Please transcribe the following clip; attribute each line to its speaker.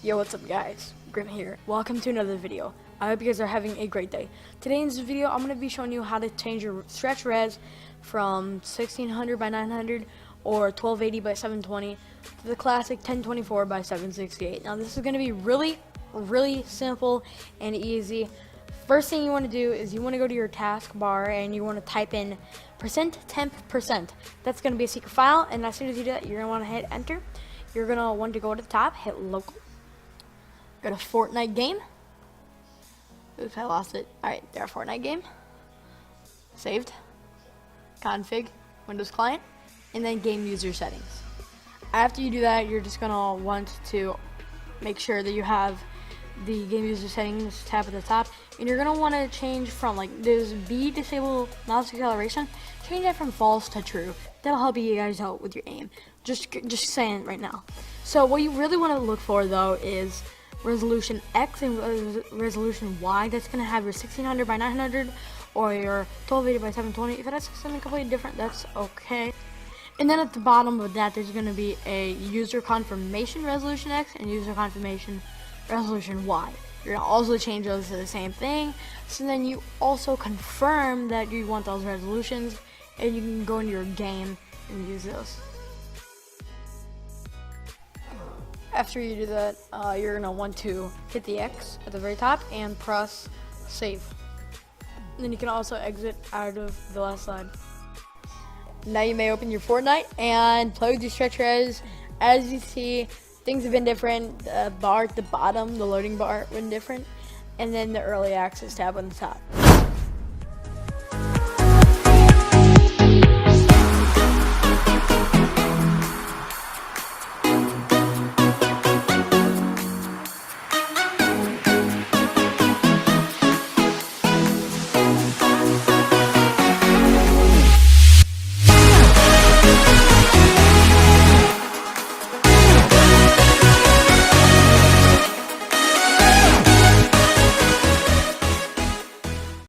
Speaker 1: Yo, what's up guys? Grim here. Welcome to another video. I hope you guys are having a great day. Today in this video, I'm going to be showing you how to change your stretch res from 1600 by 900 or 1280 by 720 to the classic 1024 by 768. Now this is going to be really simple and easy. First thing you want to do is you want to go to your taskbar and you want to type in %temp%. That's going to be a secret file, and as soon as you do that, you're going to want to hit enter. You're going to want to go to the top, hit local, go to Fortnite game. Oops, I lost it. Alright, there, Fortnite game. Saved. Config, Windows client, and then game user settings. After you do that, you're just going to want to make sure that you have the game user settings tab at the top, and you're going to want to change from, like, there's B, disable mouse acceleration, change that from false to true. That'll help you guys out with your aim. Just saying right now. So what you really want to look for though is resolution X and resolution Y. That's going to have your 1600 by 900 or your 1280 by 720. If it has something completely different, that's okay. And then at the bottom of that, there's going to be a user confirmation resolution X and user confirmation resolution Y. You're going to also change those to the same thing. So then you also confirm that you want those resolutions, and you can go into your game and use those. After you do that, you're going to want to hit the X at the very top and press save. And then you can also exit out of the last slide. Now you may open your Fortnite and play with your stretch res. As you see, things have been different. The bar at the bottom, the loading bar, went different. And then the early access tab on the top.